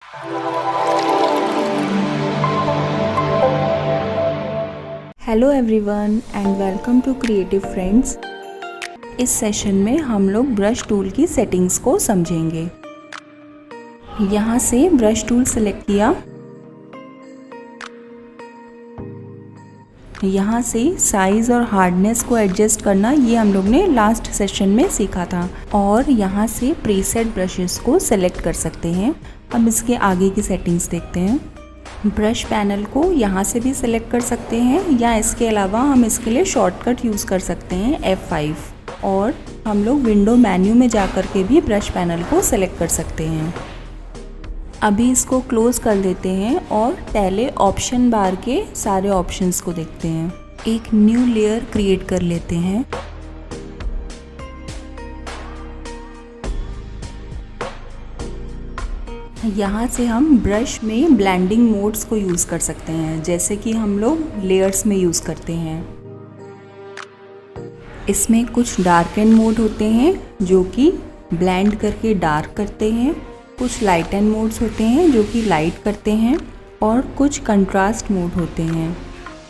Hello everyone and welcome to creative friends. इस session में हम लोग ब्रश टूल की सेटिंग्स को समझेंगे। यहाँ से ब्रश टूल सेलेक्ट किया, यहाँ से साइज़ और हार्डनेस को एडजस्ट करना ये हम लोग ने लास्ट सेशन में सीखा था। और यहाँ से प्रीसेट ब्रशेस को सेलेक्ट कर सकते हैं। अब इसके आगे की सेटिंग्स देखते हैं। ब्रश पैनल को यहाँ से भी सिलेक्ट कर सकते हैं या इसके अलावा हम इसके लिए शॉर्टकट यूज़ कर सकते हैं F5। और हम लोग विंडो मेन्यू में जा कर के भी ब्रश पैनल को सिलेक्ट कर सकते हैं। अभी इसको क्लोज़ कर देते हैं और पहले ऑप्शन बार के सारे ऑप्शंस को देखते हैं। एक न्यू लेयर क्रिएट कर लेते हैं। यहाँ से हम ब्रश में ब्लेंडिंग मोड्स को यूज़ कर सकते हैं, जैसे कि हम लोग लेयर्स में यूज़ करते हैं। इसमें कुछ डार्क एंड मोड होते हैं जो कि ब्लेंड करके डार्क करते हैं, कुछ लाइट एंड मोड्स होते हैं जो कि लाइट करते हैं, और कुछ कंट्रास्ट मोड होते हैं,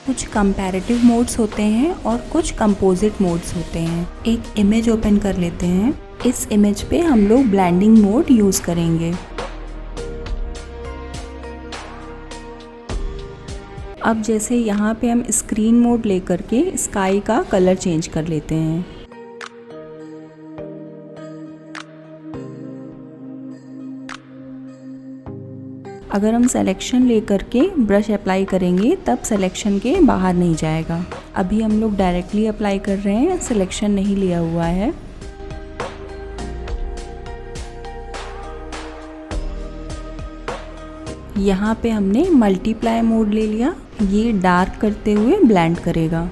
कुछ कंपैरेटिव मोड्स होते हैं और कुछ कंपोजिट मोड्स होते हैं। एक इमेज ओपन कर लेते हैं। इस इमेज पे हम लोग ब्लेंडिंग मोड यूज़ करेंगे। अब जैसे यहाँ पे हम स्क्रीन मोड लेकर के स्काई का कलर चेंज कर लेते हैं। अगर हम सिलेक्शन लेकर के ब्रश अप्लाई करेंगे तब सिलेक्शन के बाहर नहीं जाएगा। अभी हम लोग डायरेक्टली अप्लाई कर रहे हैं, सिलेक्शन नहीं लिया हुआ है। यहाँ पे हमने मल्टीप्लाई मोड ले लिया, ये डार्क करते हुए ब्लेंड करेगा।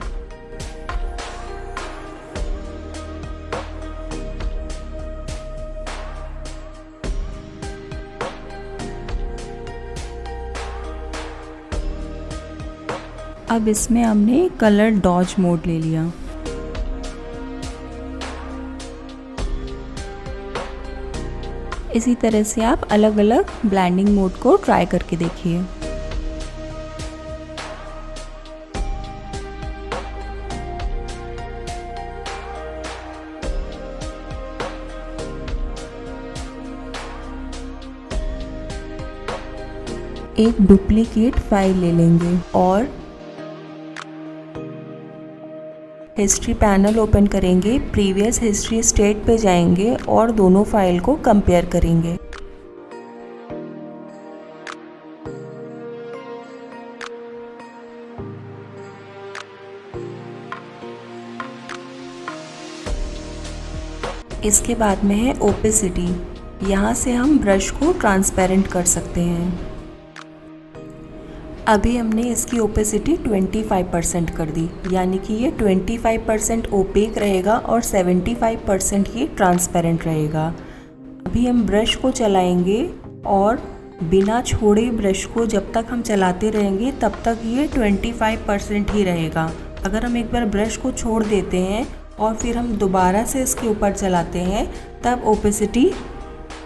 अब इसमें हमने कलर डॉज मोड ले लिया। इसी तरह से आप अलग अलग ब्लेंडिंग मोड को ट्राई करके देखिए। एक डुप्लीकेट फाइल ले लेंगे और हिस्ट्री पैनल ओपन करेंगे, प्रीवियस हिस्ट्री स्टेट पे जाएंगे और दोनों फाइल को कंपेयर करेंगे। इसके बाद में है ओपेसिटी। यहाँ से हम ब्रश को ट्रांसपेरेंट कर सकते हैं। अभी हमने इसकी ओपेसिटी 25% कर दी, यानी कि ये 25% ओपेक रहेगा और 75% ये ट्रांसपेरेंट रहेगा। अभी हम ब्रश को चलाएंगे और बिना छोड़े ब्रश को जब तक हम चलाते रहेंगे तब तक ये 25% ही रहेगा। अगर हम एक बार ब्रश को छोड़ देते हैं और फिर हम दोबारा से इसके ऊपर चलाते हैं तब ओपेसिटी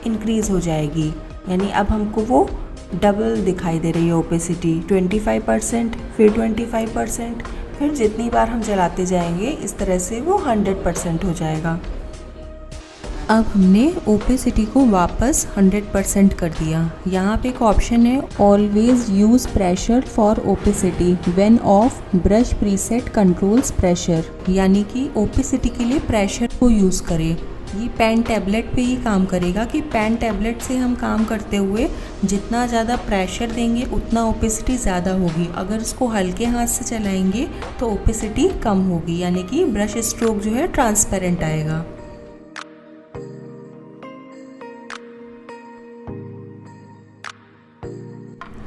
इंक्रीज़ हो जाएगी, यानी अब हमको वो डबल दिखाई दे रही है ओपेसिटी। 25%, फिर 25%, फिर जितनी बार हम चलाते जाएंगे इस तरह से वो 100% हो जाएगा। अब हमने ओपेसिटी को वापस 100% कर दिया। यहाँ पे एक ऑप्शन है always use pressure for opacity when of brush preset controls pressure, यानी कि ओपेसिटी के लिए प्रेशर को यूज़ करें। ये पेन टैबलेट पे ही काम करेगा कि पेन टैबलेट से हम काम करते हुए जितना ज़्यादा प्रेशर देंगे उतना ओपेसिटी ज़्यादा होगी। अगर इसको हल्के हाथ से चलाएंगे तो ओपेसिटी कम होगी, यानी कि ब्रश स्ट्रोक जो है ट्रांसपेरेंट आएगा।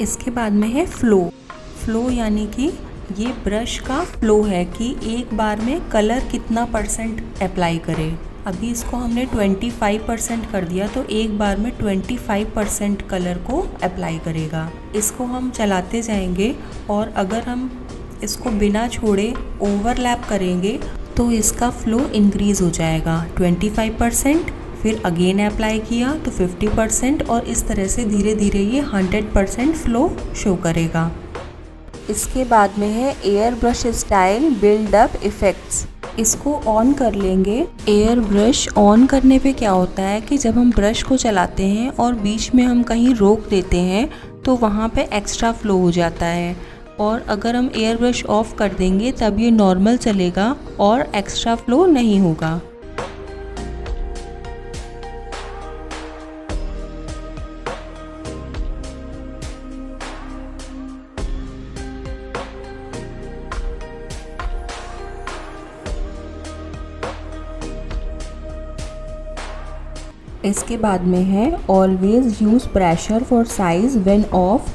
इसके बाद में है फ्लो यानी कि ये ब्रश का फ्लो है कि एक बार में कलर कितना % अप्लाई करें। अभी इसको हमने 25% कर दिया तो एक बार में 25% कलर को अप्लाई करेगा। इसको हम चलाते जाएंगे और अगर हम इसको बिना छोड़े ओवरलैप करेंगे तो इसका फ्लो इंक्रीज़ हो जाएगा। 25%, फिर अगेन अप्लाई किया तो 50% और इस तरह से धीरे धीरे ये 100% फ्लो शो करेगा। इसके बाद में है air brush style build up effects. इसको ऑन कर लेंगे। एयर ब्रश ऑन करने पे क्या होता है कि जब हम ब्रश को चलाते हैं और बीच में हम कहीं रोक देते हैं तो वहाँ पे एक्स्ट्रा फ्लो हो जाता है, और अगर हम एयर ब्रश ऑफ कर देंगे तब ये नॉर्मल चलेगा और एक्स्ट्रा फ्लो नहीं होगा। इसके बाद में है always use pressure for size when of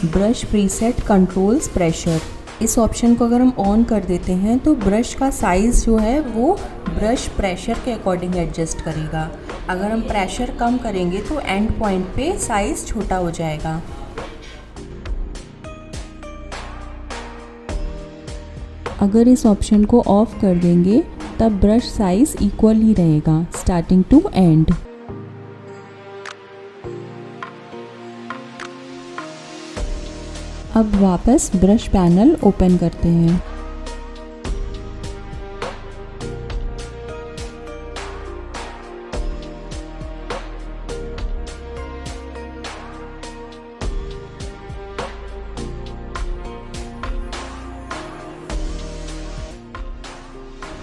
brush preset controls pressure. इस ऑप्शन को अगर हम ऑन कर देते हैं तो ब्रश का साइज़ जो है वो ब्रश प्रेशर के अकॉर्डिंग एडजस्ट करेगा। अगर हम प्रेशर कम करेंगे तो एंड पॉइंट पे साइज़ छोटा हो जाएगा। अगर इस ऑप्शन को ऑफ कर देंगे तब ब्रश साइज़ इक्वल ही रहेगा स्टार्टिंग टू एंड। अब वापस ब्रश पैनल ओपन करते हैं।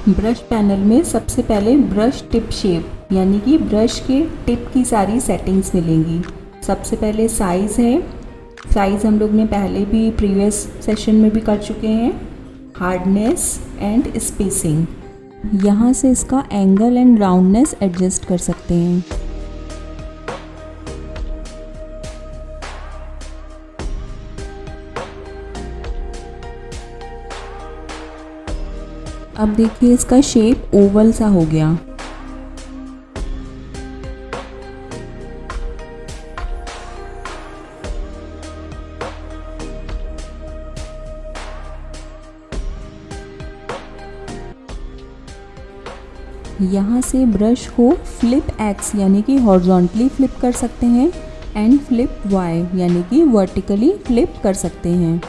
ब्रश पैनल में सबसे पहले ब्रश टिप शेप यानी कि ब्रश के टिप की सारी सेटिंग्स मिलेंगी। सबसे पहले साइज़ है, साइज़ हम लोग ने पहले भी प्रीवियस सेशन में भी कर चुके हैं। हार्डनेस एंड स्पेसिंग, यहाँ से इसका एंगल एंड राउंडनेस एडजस्ट कर सकते हैं। अब देखिए इसका शेप ओवल सा हो गया। यहाँ से ब्रश को फ्लिप एक्स यानी कि हॉरिजॉन्टली फ्लिप कर सकते हैं एंड फ्लिप वाई यानी कि वर्टिकली फ्लिप कर सकते हैं।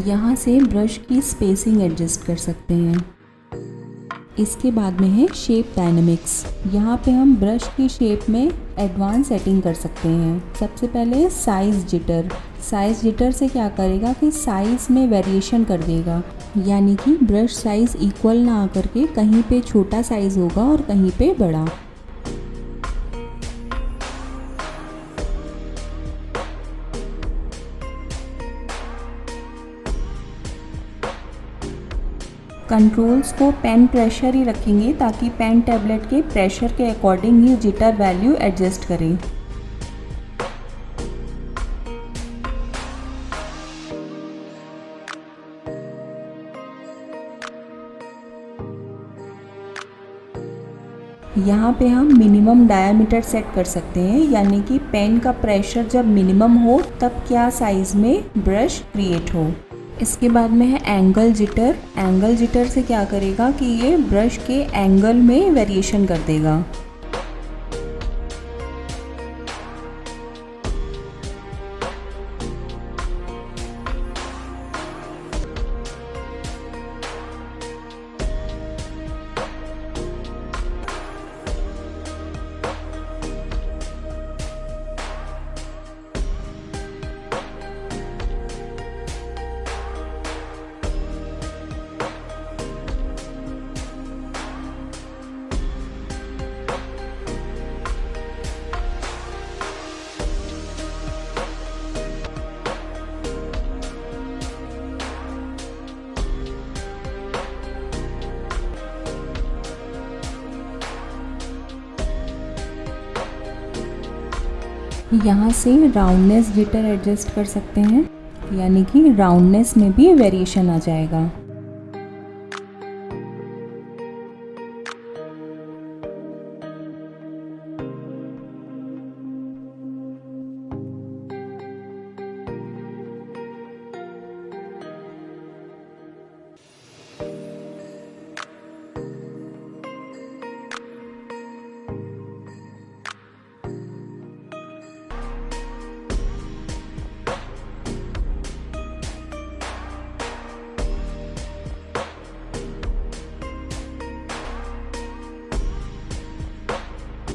यहाँ से ब्रश की स्पेसिंग एडजस्ट कर सकते हैं। इसके बाद में है शेप डायनामिक्स। यहाँ पे हम ब्रश की शेप में एडवांस सेटिंग कर सकते हैं। सबसे पहले साइज़ जिटर। साइज़ जिटर से क्या करेगा कि साइज़ में वेरिएशन कर देगा, यानी कि ब्रश साइज़ इक्वल ना आकर के कहीं पे छोटा साइज़ होगा और कहीं पे बड़ा। कंट्रोल्स को पेन प्रेशर ही रखेंगे ताकि पेन टैबलेट के प्रेशर के अकॉर्डिंग ही जिटर वैल्यू एडजस्ट करें। यहाँ पे हम मिनिमम डायामीटर सेट कर सकते हैं, यानी कि पेन का प्रेशर जब मिनिमम हो तब क्या साइज़ में ब्रश क्रिएट हो। इसके बाद में है एंगल जिटर। एंगल जिटर से क्या करेगा कि ये ब्रश के एंगल में वेरिएशन कर देगा। यहाँ से राउंडनेस जिटर एडजस्ट कर सकते हैं, यानी कि राउंडनेस में भी वेरिएशन आ जाएगा।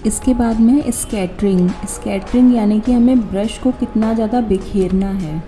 इसके बाद में स्कैटरिंग यानी कि हमें ब्रश को कितना ज़्यादा बिखेरना है।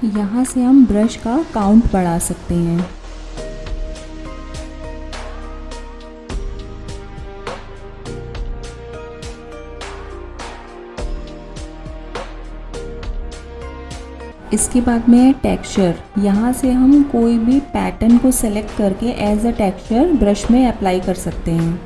यहाँ से हम ब्रश का काउंट बढ़ा सकते हैं। इसके बाद में है टेक्सचर। यहाँ से हम कोई भी पैटर्न को सेलेक्ट करके एज अ टेक्सचर ब्रश में अप्लाई कर सकते हैं।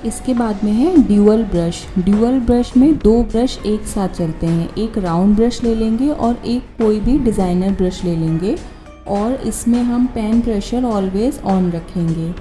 इसके बाद में है ड्यूअल ब्रश में दो ब्रश एक साथ चलते हैं। एक राउंड ब्रश ले लेंगे और एक कोई भी डिज़ाइनर ब्रश ले लेंगे और इसमें हम पेन प्रेशर ऑलवेज ऑन रखेंगे।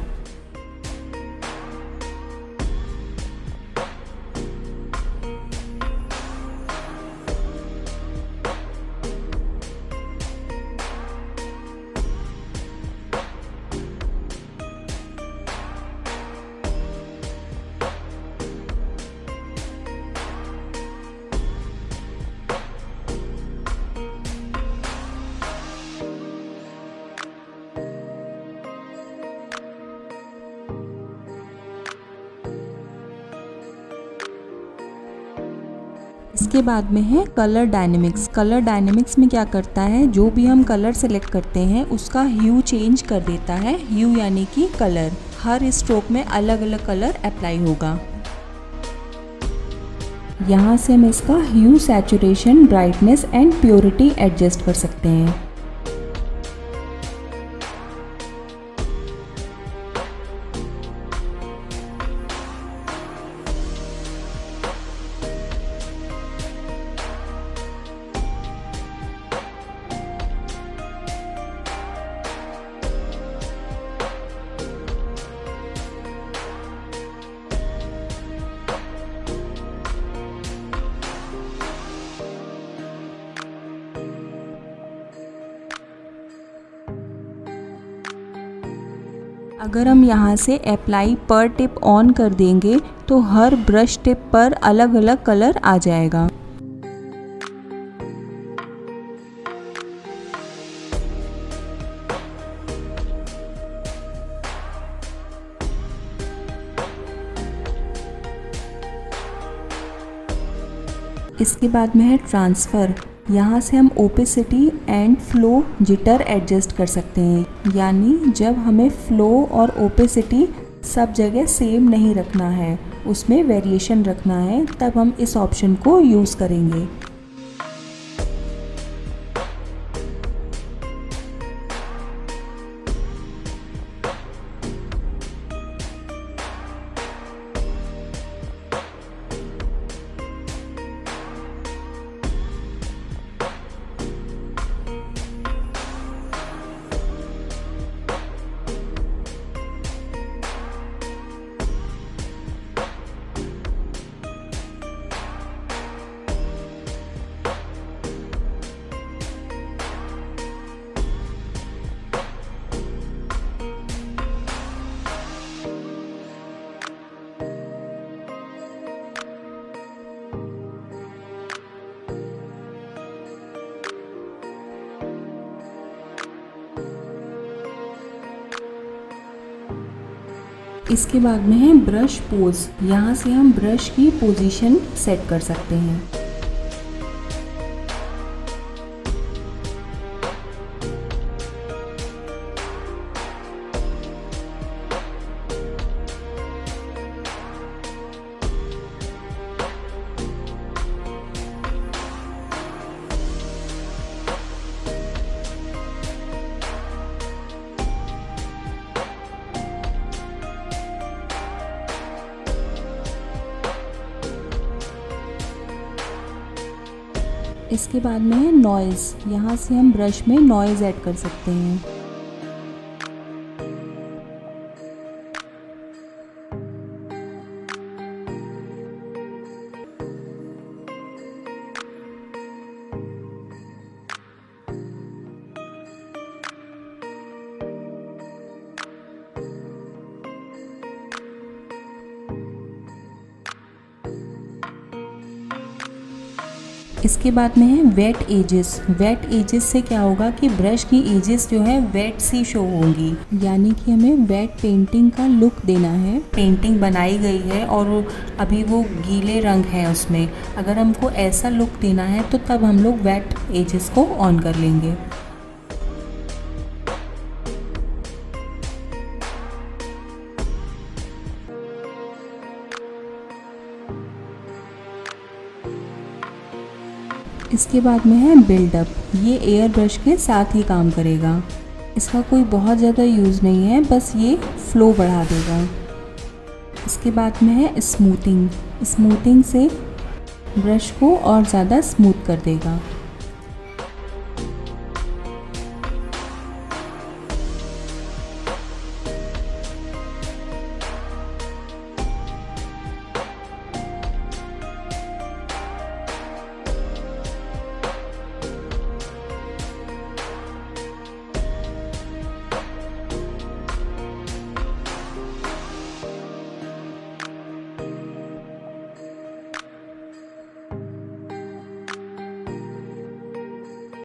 इसके बाद में है कलर डायनेमिक्स में क्या करता है, जो भी हम कलर सेलेक्ट करते हैं उसका ह्यू चेंज कर देता है। ह्यू यानी कि कलर, हर स्ट्रोक में अलग अलग कलर अप्लाई होगा। यहाँ से हम इसका hue, saturation, brightness and purity adjust कर सकते हैं। अगर हम यहाँ से अप्लाई पर टिप ऑन कर देंगे तो हर ब्रश टिप पर अलग अलग कलर आ जाएगा। इसके बाद में है ट्रांसफ़र। यहाँ से हम opacity and flow jitter adjust कर सकते हैं, यानी जब हमें फ्लो और ओपेसिटी सब जगह सेम नहीं रखना है, उसमें वेरिएशन रखना है, तब हम इस ऑप्शन को यूज़ करेंगे। इसके बाद में है ब्रश पोज। यहाँ से हम ब्रश की पोजीशन सेट कर सकते हैं। इसके बाद में है नॉइज़। यहाँ से हम ब्रश में नॉइज़ ऐड कर सकते हैं। इसके बाद में है वेट एजेस। वेट एजेस से क्या होगा कि ब्रश की एजेस जो है वेट सी शो होंगी, यानी कि हमें वेट पेंटिंग का लुक देना है। पेंटिंग बनाई गई है और अभी वो गीले रंग है उसमें, अगर हमको ऐसा लुक देना है तो तब हम लोग वेट एजेस को ऑन कर लेंगे। इसके बाद में है बिल्डअप। ये एयर ब्रश के साथ ही काम करेगा, इसका कोई बहुत ज़्यादा यूज़ नहीं है, बस ये फ्लो बढ़ा देगा। इसके बाद में है स्मूथिंग। स्मूथिंग से ब्रश को और ज़्यादा स्मूथ कर देगा।